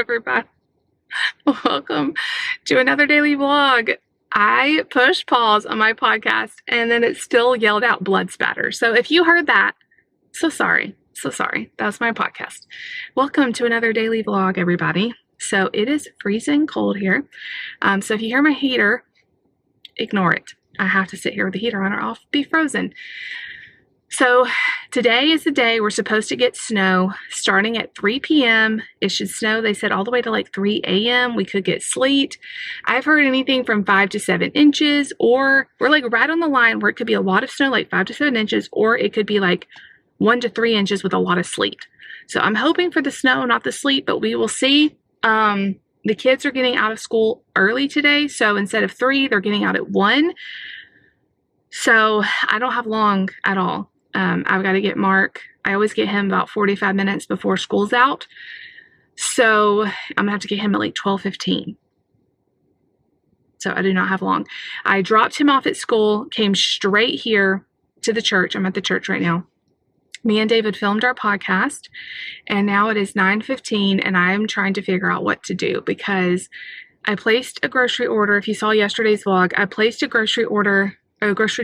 everybody. Welcome to another daily vlog. I pushed pause on my podcast and then it still yelled out blood spatter. So if you heard that, so sorry. So sorry. That's my podcast. Welcome to another daily vlog, everybody. So it is freezing cold here. So if you hear my heater, ignore it. I have to sit here with the heater on or I'll be frozen. So today is the day we're supposed to get snow starting at 3 p.m. It should snow, they said, all the way to like 3 a.m. We could get sleet. I've heard anything from 5 to 7 inches, or we're like right on the line where it could be a lot of snow, like 5 to 7 inches, or it could be like 1 to 3 inches with a lot of sleet. So I'm hoping for the snow, not the sleet, but we will see. The kids are getting out of school early today. So instead of 3, they're getting out at 1. So I don't have long at all. I've got to get Mark. I always get him about 45 minutes before school's out. So I'm going to have to get him at like 12:15. So I do not have long. I dropped him off at school, came straight here to the church. I'm at the church right now. Me and David filmed our podcast, and now it is 9:15, and I'm trying to figure out what to do because I placed a grocery order. If you saw yesterday's vlog, I placed a grocery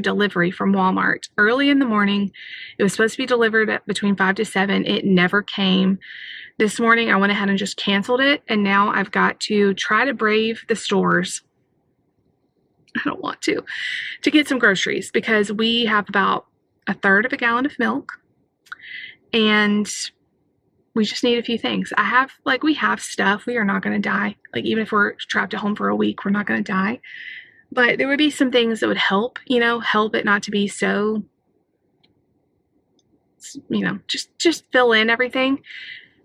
delivery from Walmart early in the morning. It was supposed to be delivered at between 5 to 7. It never came. This morning I went ahead and just canceled it, and now I've got to try to brave the stores. I don't want to get some groceries because we have about 1/3 of a gallon of milk and we just need a few things. We have stuff. We are not going to die. Like, even if we're trapped at home for a week, we're not going to die. But there would be some things that would help it not to be so, just fill in everything.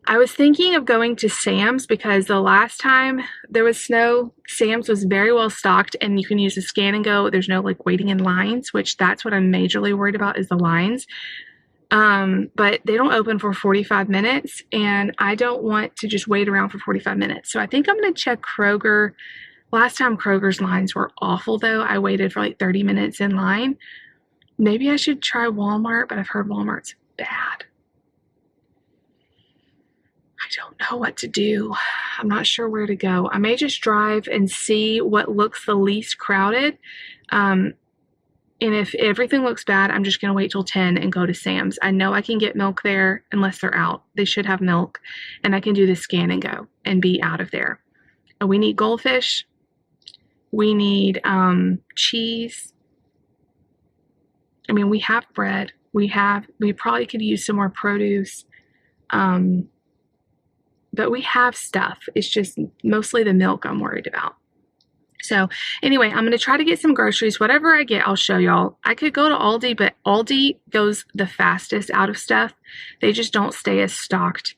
I was thinking of going to Sam's because the last time there was snow, Sam's was very well stocked and you can use the scan and go. There's no like waiting in lines, which that's what I'm majorly worried about is the lines. But they don't open for 45 minutes and I don't want to just wait around for 45 minutes. So I think I'm going to check Kroger. Last time Kroger's lines were awful though. I waited for like 30 minutes in line. Maybe I should try Walmart, but I've heard Walmart's bad. I don't know what to do. I'm not sure where to go. I may just drive and see what looks the least crowded. And if everything looks bad, I'm just going to wait till 10 and go to Sam's. I know I can get milk there unless they're out. They should have milk. And I can do the scan and go and be out of there. And we need goldfish. We need cheese. I mean, we have bread. We probably could use some more produce. But we have stuff. It's just mostly the milk I'm worried about. So anyway, I'm going to try to get some groceries. Whatever I get, I'll show y'all. I could go to Aldi, but Aldi goes the fastest out of stuff. They just don't stay as stocked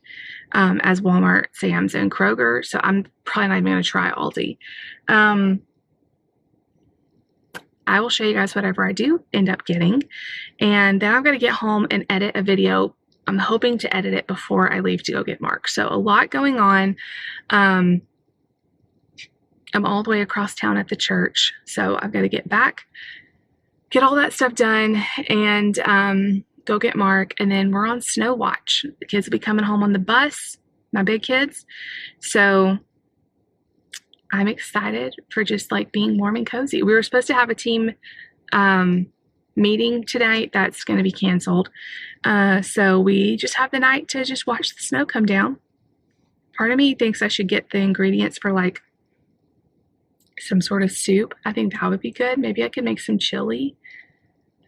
as Walmart, Sam's, and Kroger. So I'm probably not even going to try Aldi. I will show you guys whatever I do end up getting. And then I'm going to get home and edit a video. I'm hoping to edit it before I leave to go get Mark. So a lot going on. I'm all the way across town at the church. So I've got to get back, get all that stuff done, and go get Mark. And then we're on snow watch. The kids will be coming home on the bus, my big kids. So I'm excited for just like being warm and cozy. We were supposed to have a team meeting tonight. That's going to be canceled. So we just have the night to just watch the snow come down. Part of me thinks I should get the ingredients for like some sort of soup. I think that would be good. Maybe I could make some chili.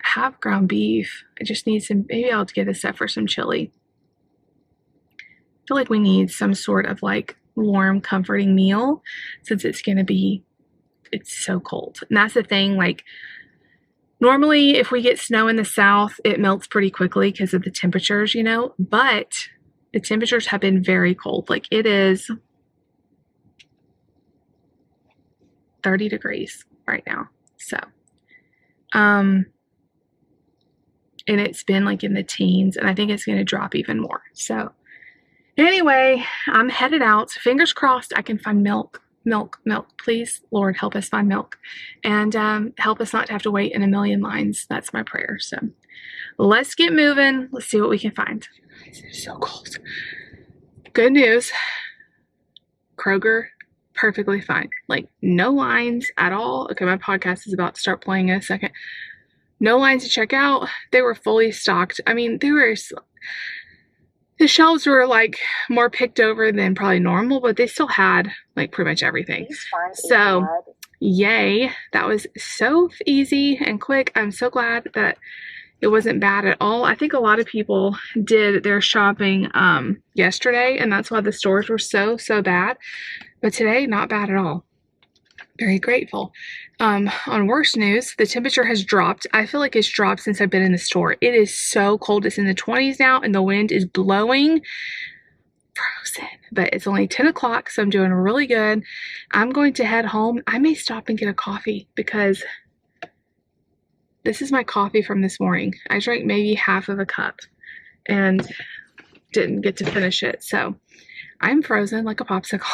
I have ground beef. I just need some, maybe I'll get this stuff for some chili. I feel like we need some sort of like warm, comforting meal since it's so cold. And that's the thing, like normally if we get snow in the south, it melts pretty quickly because of the temperatures, but the temperatures have been very cold. Like it is 30 degrees right now. So, and it's been like in the teens and I think it's going to drop even more. So anyway, I'm headed out. Fingers crossed I can find milk. Please, Lord, help us find milk. And help us not to have to wait in a million lines. That's my prayer. So let's get moving. Let's see what we can find. It's so cold. Good news. Kroger, perfectly fine. Like, no lines at all. Okay, my podcast is about to start playing in a second. No lines to check out. They were fully stocked. I mean, the shelves were like more picked over than probably normal, but they still had like pretty much everything. So, yay. That was so easy and quick. I'm so glad that it wasn't bad at all. I think a lot of people did their shopping yesterday, and that's why the stores were so bad. But today, not bad at all. Very grateful. On worse news, the temperature has dropped. I feel like it's dropped since I've been in the store. It is so cold. It's in the 20s now, and the wind is blowing. Frozen. But it's only 10 o'clock, so I'm doing really good. I'm going to head home. I may stop and get a coffee because this is my coffee from this morning. I drank maybe half of a cup and didn't get to finish it. So I'm frozen like a popsicle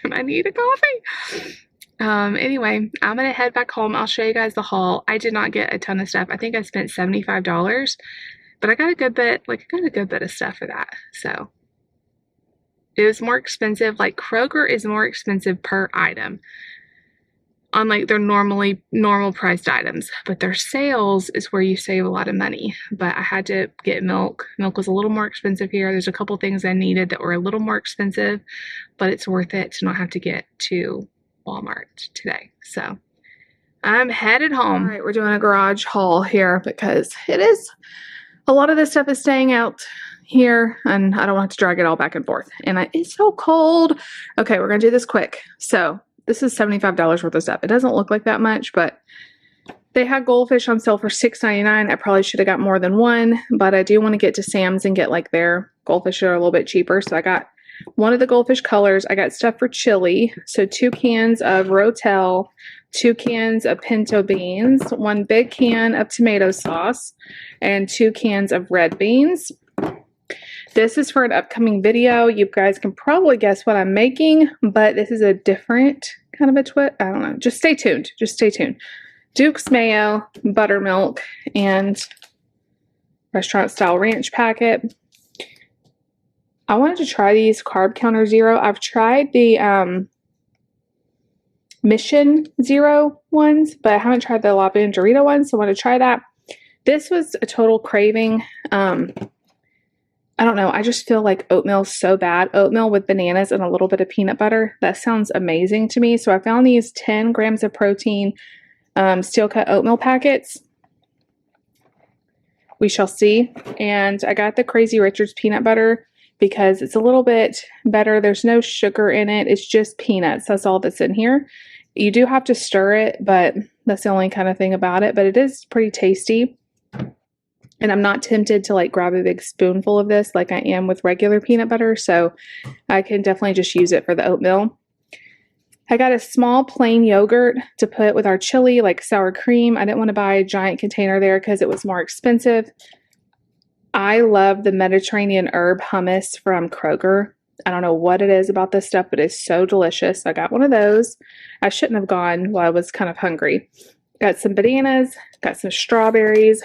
and I need a coffee. Anyway, I'm going to head back home. I'll show you guys the haul. I did not get a ton of stuff. I think I spent $75, but I got a good bit, of stuff for that. So it was more expensive. Like, Kroger is more expensive per item, unlike their normal priced items, but their sales is where you save a lot of money. But I had to get milk. Milk was a little more expensive here. There's a couple things I needed that were a little more expensive, but it's worth it to not have to get to Walmart today. So I'm headed home. All right, we're doing a garage haul here because a lot of this stuff is staying out here and I don't want to drag it all back and forth. And it's so cold. Okay, we're gonna do this quick. So this is $75 worth of stuff. It doesn't look like that much, but they had goldfish on sale for $6.99. I probably should have got more than one, but I do want to get to Sam's and get like their goldfish that are a little bit cheaper. So I got one of the goldfish colors. I got stuff for chili. So 2 cans of Rotel, 2 cans of pinto beans, 1 big can of tomato sauce, and 2 cans of red beans. This is for an upcoming video. You guys can probably guess what I'm making, but this is a different kind of a twist. I don't know. Just stay tuned. Just stay tuned. Duke's mayo, buttermilk, and restaurant style ranch packet. I wanted to try these Carb Counter Zero. I've tried the Mission Zero ones, but I haven't tried the La Banderita ones, so I want to try that. This was a total craving. I don't know. I just feel like oatmeal's so bad. Oatmeal with bananas and a little bit of peanut butter. That sounds amazing to me. So I found these 10 grams of protein steel cut oatmeal packets. We shall see. And I got the Crazy Richards peanut butter because it's a little bit better. There's no sugar in it. It's just peanuts. That's all that's in here. You do have to stir it, but that's the only kind of thing about it. But it is pretty tasty. And I'm not tempted to like grab a big spoonful of this like I am with regular peanut butter. So I can definitely just use it for the oatmeal. I got a small plain yogurt to put with our chili, like sour cream. I didn't want to buy a giant container there because it was more expensive. I love the Mediterranean herb hummus from Kroger. I don't know what it is about this stuff, but it's so delicious. I got one of those. I shouldn't have gone while I was kind of hungry. Got some bananas, got some strawberries,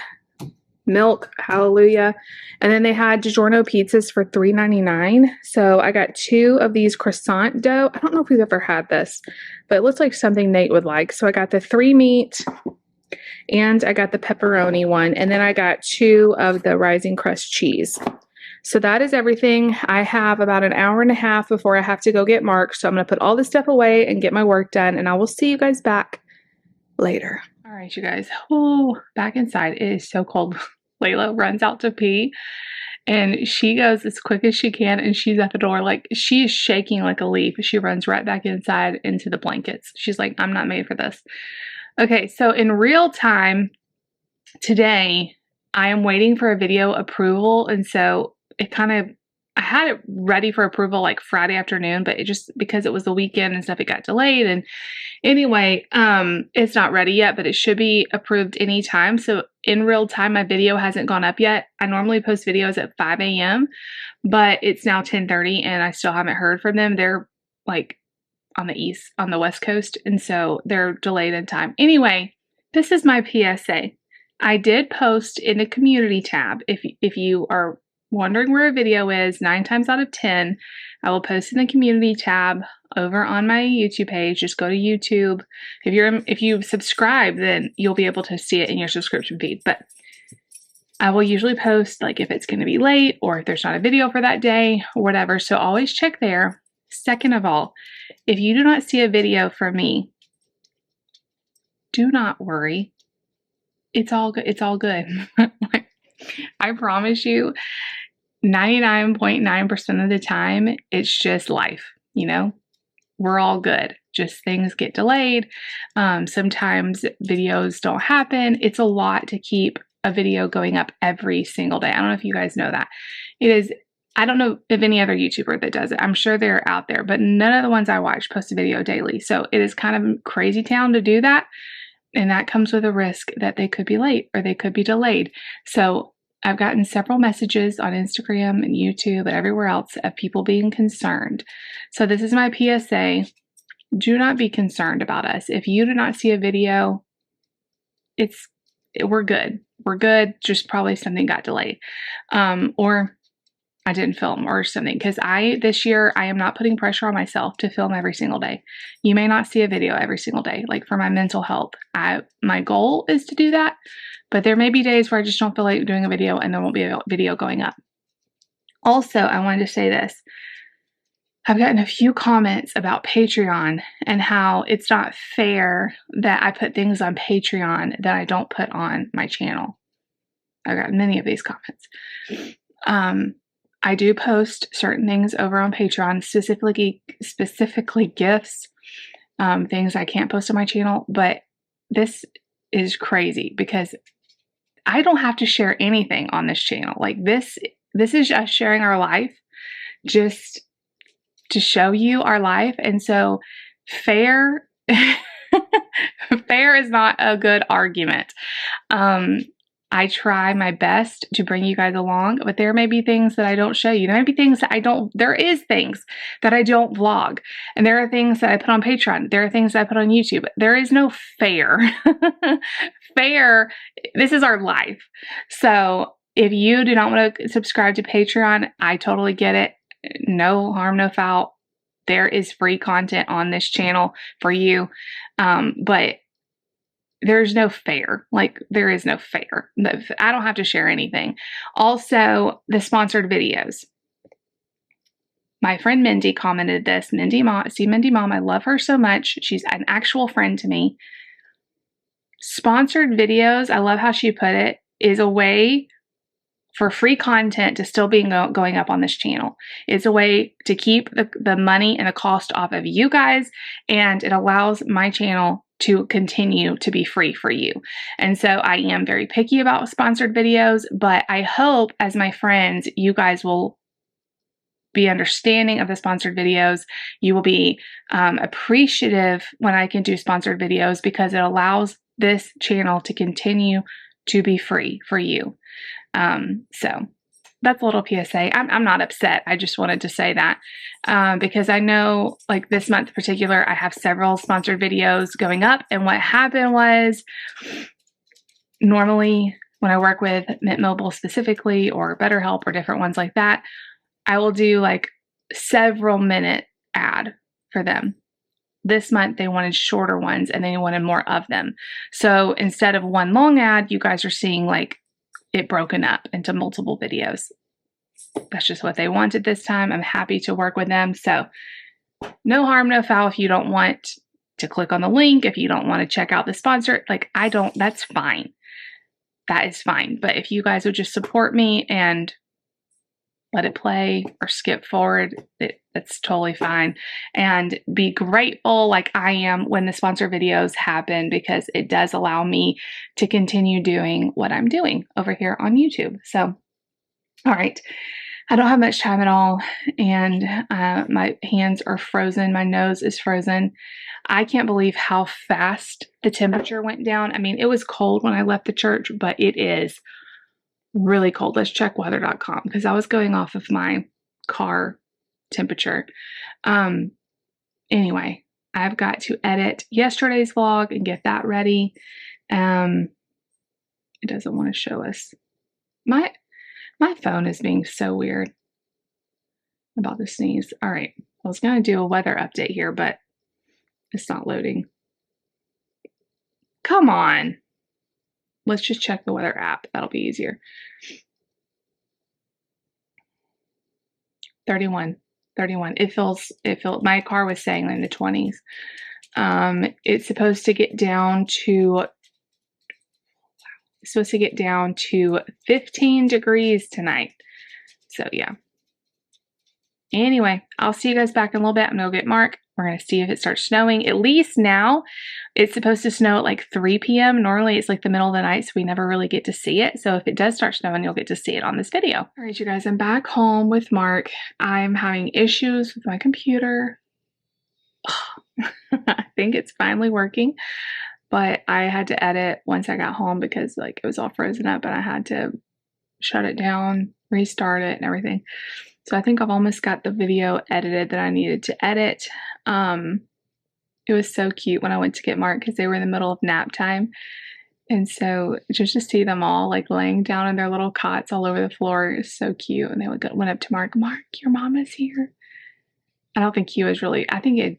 milk, hallelujah. And then they had DiGiorno pizzas for $3.99. So I got 2 of these croissant dough. I don't know if we've ever had this, but it looks like something Nate would like. So I got the 3 meat and I got the pepperoni one. And then I got 2 of the rising crust cheese. So that is everything. I have about an hour and a half before I have to go get Mark. So I'm going to put all this stuff away and get my work done. And I will see you guys back later. All right, you guys. Oh, back inside. It is so cold. Layla runs out to pee and she goes as quick as she can and she's at the door like she is shaking like a leaf. She runs right back inside into the blankets. She's like, I'm not made for this. Okay, so in real time today, I am waiting for a video approval, and so I had it ready for approval like Friday afternoon, but it just, because it was the weekend and stuff, it got delayed. And anyway, it's not ready yet, but it should be approved anytime. So in real time, my video hasn't gone up yet. I normally post videos at 5 a.m., but it's now 10:30 and I still haven't heard from them. They're like on the West Coast. And so they're delayed in time. Anyway, this is my PSA. I did post in the community tab. If you are wondering where a video is, 9 times out of 10, I will post in the community tab over on my YouTube page. Just go to YouTube. If you subscribe, then you'll be able to see it in your subscription feed. But I will usually post like if it's going to be late or if there's not a video for that day or whatever. So always check there. Second of all, if you do not see a video from me, do not worry. It's all good. It's all good. I promise you, 99.9% of the time, it's just life, you know? We're all good. Just things get delayed. Sometimes videos don't happen. It's a lot to keep a video going up every single day. I don't know if you guys know that. It is, I don't know of any other YouTuber that does it. I'm sure they're out there, but none of the ones I watch post a video daily. So it is kind of crazy town to do that. And that comes with a risk that they could be late or they could be delayed. So I've gotten several messages on Instagram and YouTube and everywhere else of people being concerned. So this is my PSA. Do not be concerned about us. If you do not see a video, we're good. We're good. Just probably something got delayed. Or I didn't film or something. Because this year, I am not putting pressure on myself to film every single day. You may not see a video every single day. Like for my mental health, my goal is to do that. But there may be days where I just don't feel like doing a video and there won't be a video going up. Also, I wanted to say this. I've gotten a few comments about Patreon and how it's not fair that I put things on Patreon that I don't put on my channel. I've gotten many of these comments. I do post certain things over on Patreon, specifically gifts, things I can't post on my channel, but this is crazy because I don't have to share anything on this channel. Like this is us sharing our life just to show you our life. And so fair is not a good argument. I try my best to bring you guys along, but there may be things that I don't show you. There may be things that there is things that I don't vlog. And there are things that I put on Patreon. There are things that I put on YouTube. There is no fair. Fair, this is our life. So if you do not want to subscribe to Patreon, I totally get it. No harm, no foul. There is free content on this channel for you. But there's no fair. Like, there is no fair. I don't have to share anything. Also, the sponsored videos. My friend Mindy commented this. Mindy Mom, I love her so much. She's an actual friend to me. Sponsored videos, I love how she put it, is a way for free content to still be going up on this channel. It's a way to keep the money and the cost off of you guys, and it allows my channel to continue to be free for you. And so I am very picky about sponsored videos, but I hope as my friends, you guys will be understanding of the sponsored videos. You will be appreciative when I can do sponsored videos because it allows this channel to continue to be free for you. So that's a little PSA. I'm not upset. I just wanted to say that because I know like this month in particular, I have several sponsored videos going up. And what happened was normally when I work with Mint Mobile specifically or BetterHelp or different ones like that, I will do like several minute ad for them. This month they wanted shorter ones and they wanted more of them. So instead of one long ad, you guys are seeing like it broken up into multiple videos. That's just what they wanted this time. I'm happy to work with them. So no harm, no foul. If you don't want to click on the link, if you don't want to check out the sponsor, like that's fine. That is fine. But if you guys would just support me and let it play or skip forward, that's totally fine. And be grateful like I am when the sponsor videos happen because it does allow me to continue doing what I'm doing over here on YouTube. So, all right. I don't have much time at all, and my hands are frozen. My nose is frozen. I can't believe how fast the temperature went down. I mean, it was cold when I left the church, but it is really cold. Let's check weather.com because I was going off of my car temperature. Anyway, I've got to edit yesterday's vlog and get that ready. It doesn't want to show us. My phone is being so weird about the sneeze. All right. I was going to do a weather update here, but it's not loading. Come on. Let's just check the weather app. That'll be easier. 31. My car was saying in the 20s. It's supposed to get down to 15 degrees tonight. So yeah. Anyway, I'll see you guys back in a little bit. I'm gonna go get Mark. We're gonna see if it starts snowing. At least now it's supposed to snow at like 3 p.m. Normally it's like the middle of the night, so we never really get to see it. So if it does start snowing, you'll get to see it on this video. All right, you guys, I'm back home with Mark. I'm having issues with my computer. I think it's finally working, but I had to edit once I got home because like it was all frozen up and I had to shut it down, restart it and everything. So I think I've almost got the video edited that I needed to edit. It was so cute when I went to get Mark because they were in the middle of nap time. And so just to see them all like laying down in their little cots all over the floor is so cute. And they went up to Mark, your mama's here. I don't think he was really, I think I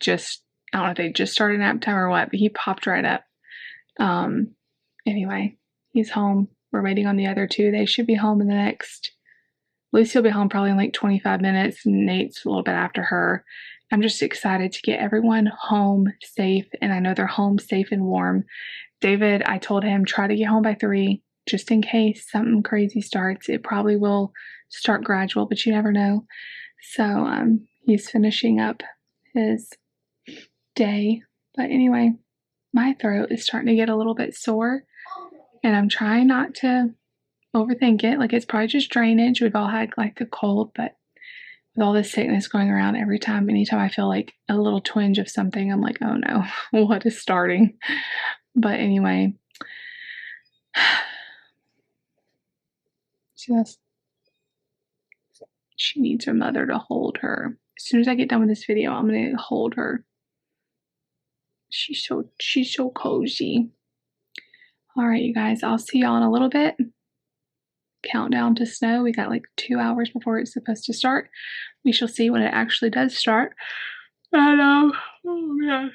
don't know if they just started nap time or what, but he popped right up. Anyway, he's home. We're waiting on the other two. They should be home in the next, Lucy will be home probably in like 25 minutes, and Nate's a little bit after her. I'm just excited to get everyone home safe, and I know they're home safe and warm. David, I told him try to get home by 3, just in case something crazy starts. It probably will start gradual, but you never know. So he's finishing up his day. But anyway, my throat is starting to get a little bit sore, and I'm trying not to overthink it. Like it's probably just drainage. We've all had like a cold, but with all this sickness going around, anytime I feel like a little twinge of something, I'm like, oh no, what is starting? But anyway, she needs her mother to hold her. As soon as I get done with this video, I'm gonna hold her. She's so cozy. All right, you guys, I'll see y'all in a little bit. Countdown to snow. We got like 2 hours before it's supposed to start. We shall see when it actually does start. And oh man,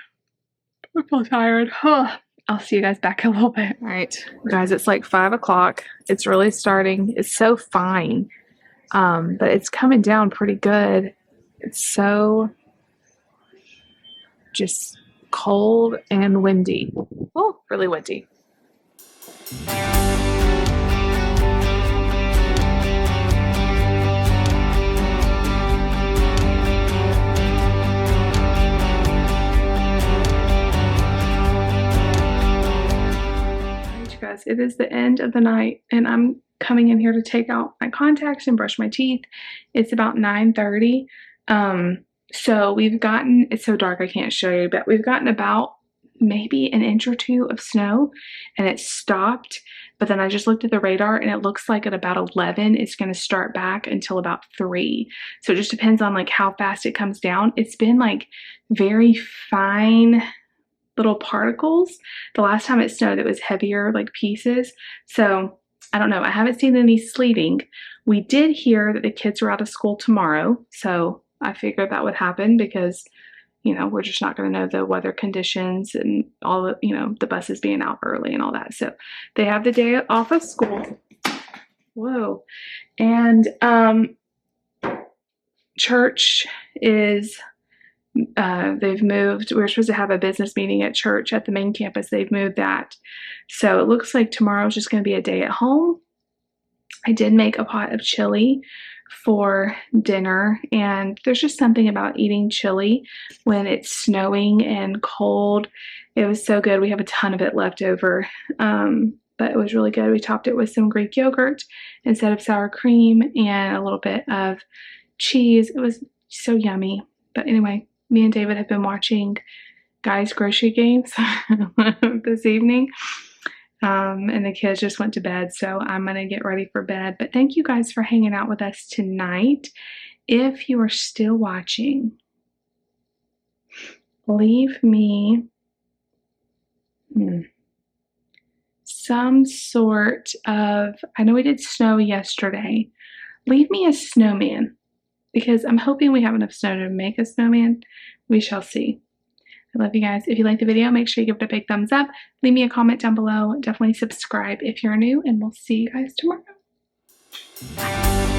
I feel tired. I'll see you guys back in a little bit. All right, guys, it's like 5 o'clock. It's really starting. It's so fine, but it's coming down pretty good. It's so just cold and windy. Oh, really windy. Guys, it is the end of the night and I'm coming in here to take out my contacts and brush my teeth. It's about 9:30. So it's so dark I can't show you, but we've gotten about maybe an inch or 2 of snow and it stopped. But then I just looked at the radar and it looks like at about 11 it's going to start back until about 3. So it just depends on like how fast it comes down. It's been like very fine little particles. The last time it snowed, it was heavier, like pieces. So I don't know. I haven't seen any sleeting. We did hear that the kids are out of school tomorrow. So I figured that would happen because, we're just not going to know the weather conditions and all the, the buses being out early and all that. So they have the day off of school. Whoa. And church is they've moved. We were supposed to have a business meeting at church at the main campus. They've moved that. So it looks like tomorrow's just going to be a day at home. I did make a pot of chili for dinner, and there's just something about eating chili when it's snowing and cold. It was so good. We have a ton of it left over, but it was really good. We topped it with some Greek yogurt instead of sour cream and a little bit of cheese. It was so yummy. But anyway, me and David have been watching Guys Grocery Games this evening. And the kids just went to bed, so I'm going to get ready for bed. But thank you guys for hanging out with us tonight. If you are still watching, leave me some sort of, I know we did snow yesterday, leave me a snowman because I'm hoping we have enough snow to make a snowman. We shall see. I love you guys. If you liked the video, make sure you give it a big thumbs up. Leave me a comment down below. Definitely subscribe if you're new, and we'll see you guys tomorrow. Bye.